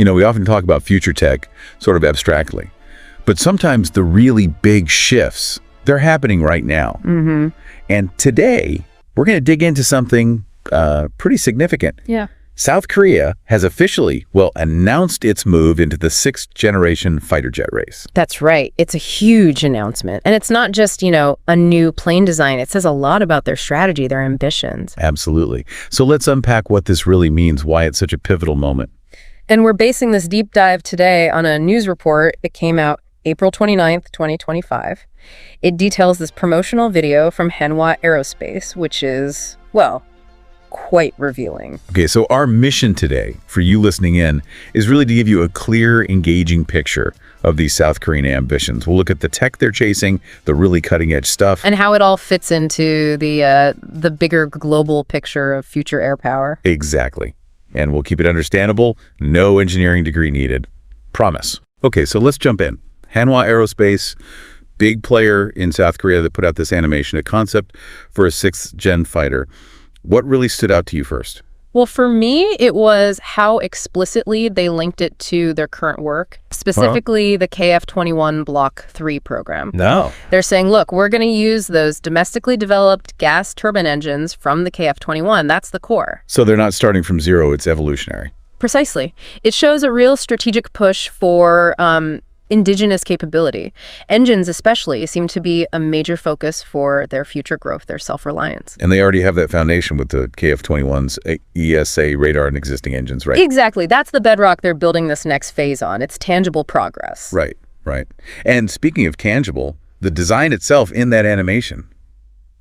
We often talk about future tech sort of abstractly, but sometimes the really big shifts, they're happening right now. And today, we're going to dig into something pretty significant. Yeah. South Korea has officially, announced its move into the 6th-generation fighter jet race. That's right. It's a huge announcement. And it's not just, a new plane design. It says a lot about their strategy, their ambitions. Absolutely. So let's unpack what this really means, why it's such a pivotal moment. And we're basing this deep dive today on a news report that came out April 29th, 2025. It details this promotional video from Hanwha Aerospace, which is, quite revealing. Okay, so our mission today, for you listening in, is really to give you a clear, engaging picture of these South Korean ambitions. We'll look at the tech they're chasing, the really cutting-edge stuff. And how it all fits into the bigger global picture of future air power. Exactly. And we'll keep it understandable, no engineering degree needed. Promise. Okay, so let's jump in. Hanwha Aerospace, big player in South Korea that put out this animation, a concept for a 6th-gen fighter. What really stood out to you first? Well, for me, it was how explicitly they linked it to their current work, specifically the KF-21 Block 3 program. No. They're saying, look, we're going to use those domestically developed gas turbine engines from the KF-21. That's the core. So they're not starting from zero, it's evolutionary. Precisely. It shows a real strategic push for indigenous capability. Engines especially seem to be a major focus for their future growth, their self-reliance. And they already have that foundation with the KF-21's ESA radar and existing engines, right? Exactly. That's the bedrock they're building this next phase on. It's tangible progress. Right. And speaking of tangible, the design itself in that animation,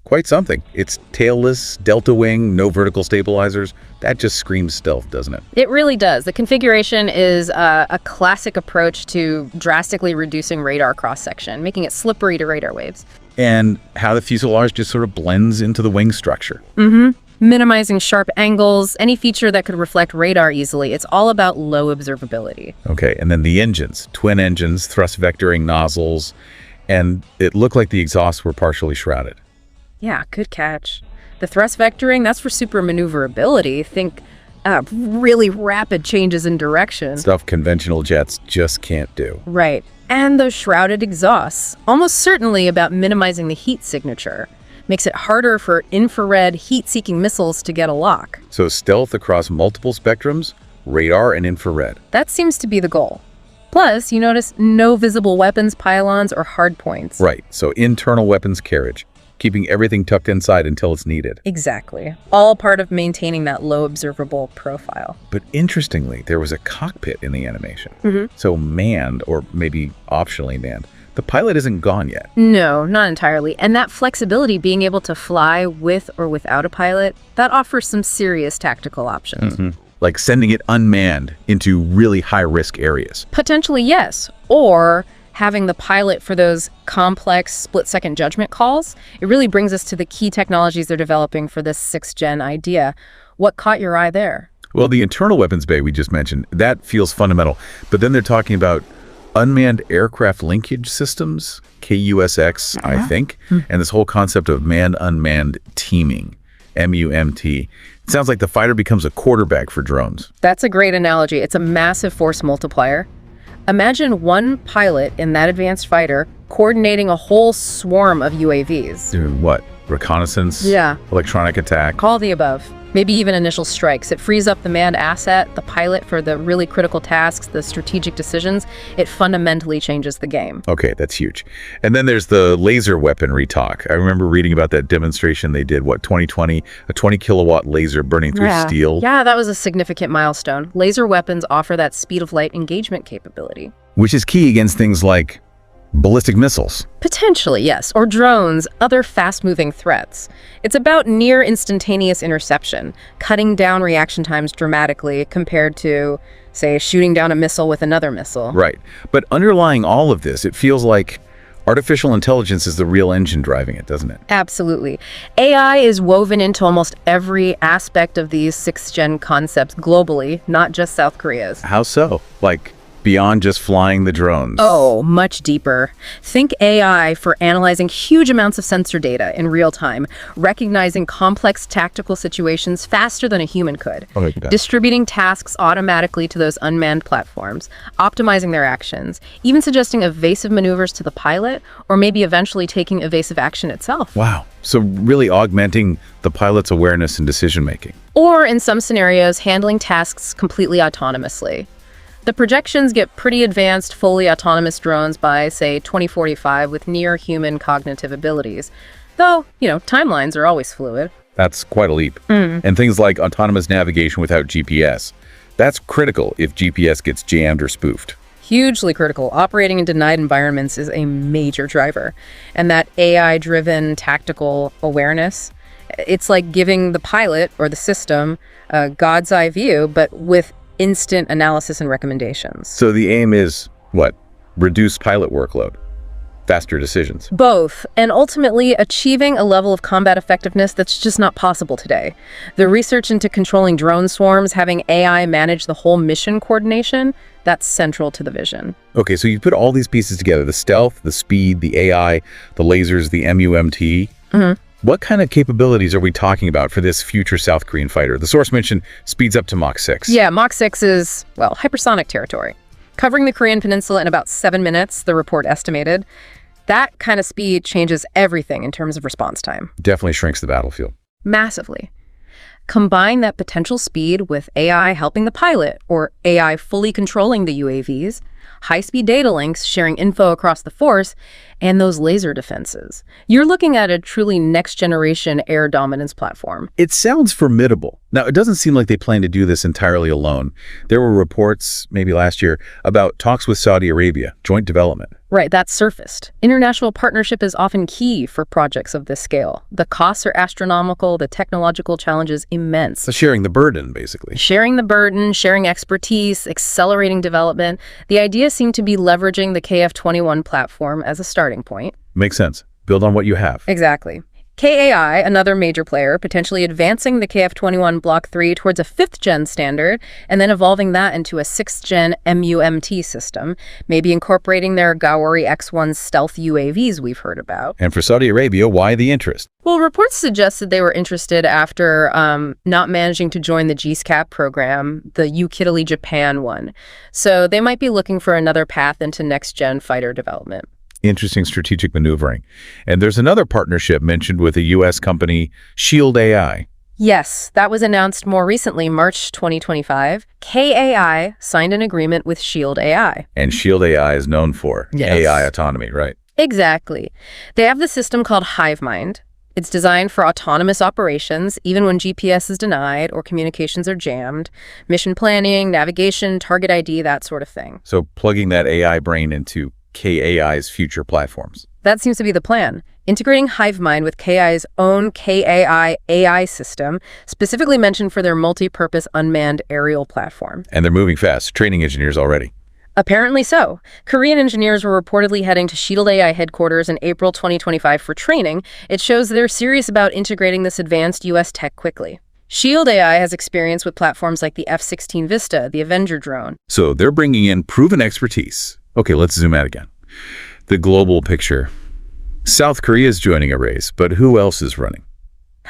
quite something. It's tailless, delta wing, no vertical stabilizers. That just screams stealth, doesn't it? It really does. The configuration is a classic approach to drastically reducing radar cross-section, making it slippery to radar waves. And how the fuselage just sort of blends into the wing structure. Minimizing sharp angles, any feature that could reflect radar easily. It's all about low observability. Okay, and then the engines, twin engines, thrust vectoring nozzles, and it looked like the exhausts were partially shrouded. Yeah, good catch. The thrust vectoring, that's for super maneuverability. Think really rapid changes in direction. Stuff conventional jets just can't do. Right. And those shrouded exhausts, almost certainly about minimizing the heat signature. Makes it harder for infrared heat-seeking missiles to get a lock. So stealth across multiple spectrums, radar and infrared. That seems to be the goal. Plus, you notice no visible weapons, pylons, or hard points. Right, so internal weapons carriage, keeping everything tucked inside until it's needed. Exactly. All part of maintaining that low observable profile. But interestingly, there was a cockpit in the animation. So manned, or maybe optionally manned. The pilot isn't gone yet. No, not entirely. And that flexibility, being able to fly with or without a pilot, that offers some serious tactical options. Like sending it unmanned into really high-risk areas. Potentially, yes. Or having the pilot for those complex split-second judgment calls. It really brings us to the key technologies they're developing for this 6th-gen idea. What caught your eye there? Well, the internal weapons bay we just mentioned, that feels fundamental. But then they're talking about unmanned aircraft linkage systems, KUSX, I think, and this whole concept of manned-unmanned teaming, MUMT. It sounds like the fighter becomes a quarterback for drones. That's a great analogy. It's a massive force multiplier. Imagine one pilot in that advanced fighter coordinating a whole swarm of UAVs. Doing what? Reconnaissance? Yeah. Electronic attack? All the above. Maybe even initial strikes. It frees up the manned asset, the pilot for the really critical tasks, the strategic decisions. It fundamentally changes the game. Okay, that's huge. And then there's the laser weaponry talk. I remember reading about that demonstration they did, 2020, a 20-kilowatt laser burning through steel. Yeah, that was a significant milestone. Laser weapons offer that speed-of-light engagement capability. Which is key against things like ballistic missiles. Potentially, yes, or drones, other fast-moving threats. It's about near instantaneous interception, cutting down reaction times dramatically compared to, say, shooting down a missile with another missile. Right. But underlying all of this, it feels like artificial intelligence is the real engine driving it, doesn't it? Absolutely. AI is woven into almost every aspect of these 6th-gen concepts globally, not just South Korea's. How so? Like Beyond just flying the drones. Oh, much deeper. Think AI for analyzing huge amounts of sensor data in real time, recognizing complex tactical situations faster than a human could, distributing tasks automatically to those unmanned platforms, optimizing their actions, even suggesting evasive maneuvers to the pilot, or maybe eventually taking evasive action itself. Wow. So really augmenting the pilot's awareness and decision-making. Or, in some scenarios, handling tasks completely autonomously. The projections get pretty advanced, fully autonomous drones by, say, 2045 with near-human cognitive abilities. Though, timelines are always fluid. That's quite a leap. And things like autonomous navigation without GPS. That's critical if GPS gets jammed or spoofed. Hugely critical. Operating in denied environments is a major driver. And that AI-driven tactical awareness, it's like giving the pilot or the system a God's eye view, but with instant analysis and recommendations. So the aim is, what? Reduce pilot workload, faster decisions. Both, and ultimately achieving a level of combat effectiveness that's just not possible today. The research into controlling drone swarms, having AI manage the whole mission coordination, that's central to the vision. Okay, so you put all these pieces together, the stealth, the speed, the AI, the lasers, the MUMT. What kind of capabilities are we talking about for this future South Korean fighter? The source mentioned speeds up to Mach 6. Yeah, Mach 6 is, well, hypersonic territory. Covering the Korean peninsula in about 7 minutes, the report estimated. That kind of speed changes everything in terms of response time. Definitely shrinks the battlefield. Massively. Combine that potential speed with AI helping the pilot, or AI fully controlling the UAVs, high-speed data links sharing info across the force, and those laser defenses. You're looking at a truly next-generation air dominance platform. It sounds formidable. Now, it doesn't seem like they plan to do this entirely alone. There were reports, maybe last year, about talks with Saudi Arabia, joint development. Right, that's surfaced. International partnership is often key for projects of this scale. The costs are astronomical, the technological challenge is immense. So sharing the burden, basically. Sharing the burden, sharing expertise, accelerating development. The idea seemed to be leveraging the KF-21 platform as a starting point. Makes sense. Build on what you have. Exactly. KAI, another major player, potentially advancing the KF-21 Block 3 towards a 5th-gen standard, and then evolving that into a 6th-gen MUMT system, maybe incorporating their Gaori X-1 stealth UAVs we've heard about. And for Saudi Arabia, why the interest? Well, reports suggested they were interested after not managing to join the GSCAP program, the UK Japan one. So they might be looking for another path into next-gen fighter development. Interesting strategic maneuvering. And there's another partnership mentioned with a U.S. company, Shield AI. Yes, that was announced more recently, March 2025. KAI signed an agreement with Shield AI. And Shield AI is known for AI autonomy, right? Exactly. They have the system called HiveMind. It's designed for autonomous operations, even when GPS is denied or communications are jammed, mission planning, navigation, target ID, that sort of thing. So plugging that AI brain into KAI's future platforms. That seems to be the plan. Integrating HiveMind with KAI's own KAI AI system, specifically mentioned for their multi-purpose unmanned aerial platform. And they're moving fast, training engineers already. Apparently so. Korean engineers were reportedly heading to Shield AI headquarters in April 2025 for training. It shows they're serious about integrating this advanced U.S. tech quickly. Shield AI has experience with platforms like the F-16 Vista, the Avenger drone. So they're bringing in proven expertise. Okay, let's zoom out again. The global picture. South Korea is joining a race, but who else is running?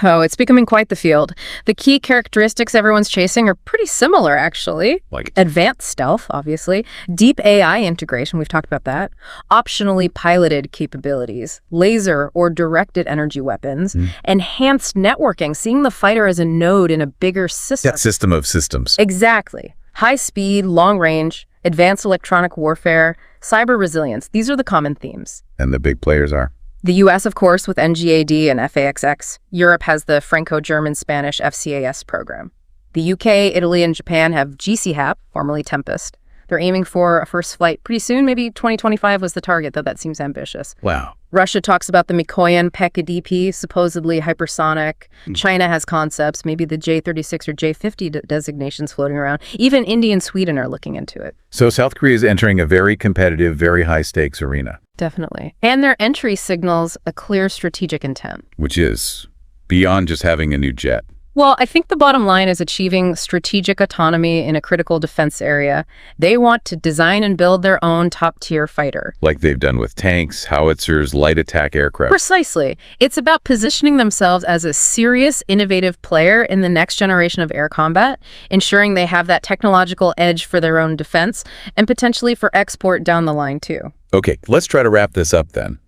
Oh, it's becoming quite the field. The key characteristics everyone's chasing are pretty similar, actually. Like advanced stealth, obviously. Deep AI integration, we've talked about that. Optionally piloted capabilities. Laser or directed energy weapons. Enhanced networking, seeing the fighter as a node in a bigger system. that system of systems. Exactly. High speed, long range, advanced electronic warfare, cyber resilience. These are the common themes. And the big players are? The U.S., of course, with NGAD and FAXX. Europe has the Franco-German-Spanish FCAS program. The UK, Italy, and Japan have GCHAP, formerly Tempest. They're aiming for a first flight pretty soon. Maybe 2025 was the target, though that seems ambitious. Wow. Russia talks about the Mikoyan Pekka-DP, supposedly hypersonic. China has concepts, maybe the J-36 or J-50 designations floating around. Even India and Sweden are looking into it. So South Korea is entering a very competitive, very high-stakes arena. Definitely. And their entry signals a clear strategic intent. Which is beyond just having a new jet. Well, I think the bottom line is achieving strategic autonomy in a critical defense area. They want to design and build their own top-tier fighter. Like they've done with tanks, howitzers, light attack aircraft. Precisely. It's about positioning themselves as a serious, innovative player in the next generation of air combat, ensuring they have that technological edge for their own defense, and potentially for export down the line, too. Okay, let's try to wrap this up then.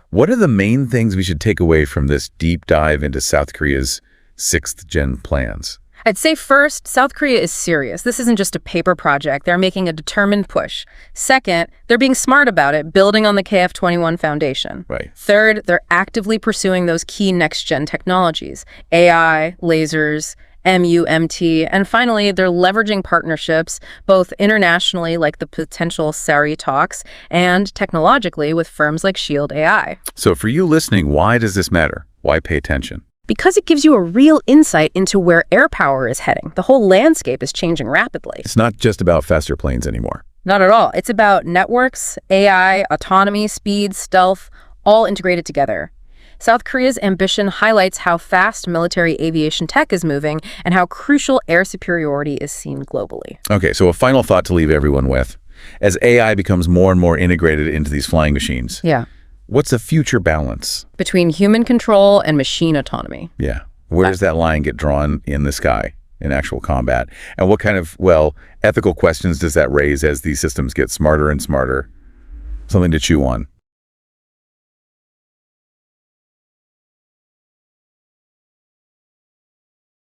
What are the main things we should take away from this deep dive into South Korea's 6th-Gen plans? I'd say first, South Korea is serious. This isn't just a paper project. They're making a determined push. Second, they're being smart about it, building on the KF-21 foundation. Right. Third, they're actively pursuing those key next-gen technologies, AI, lasers, MUMT, and finally, they're leveraging partnerships, both internationally, like the potential SARI talks, and technologically with firms like Shield AI. So for you listening, why does this matter? Why pay attention? Because it gives you a real insight into where air power is heading. The whole landscape is changing rapidly. It's not just about faster planes anymore. Not at all. It's about networks, AI, autonomy, speed, stealth, all integrated together. South Korea's ambition highlights how fast military aviation tech is moving and how crucial air superiority is seen globally. Okay, so a final thought to leave everyone with. As AI becomes more and more integrated into these flying machines, what's a future balance? Between human control and machine autonomy. Yeah. Where does that line get drawn in the sky in actual combat? And what kind of, well, ethical questions does that raise as these systems get smarter and smarter? Something to chew on.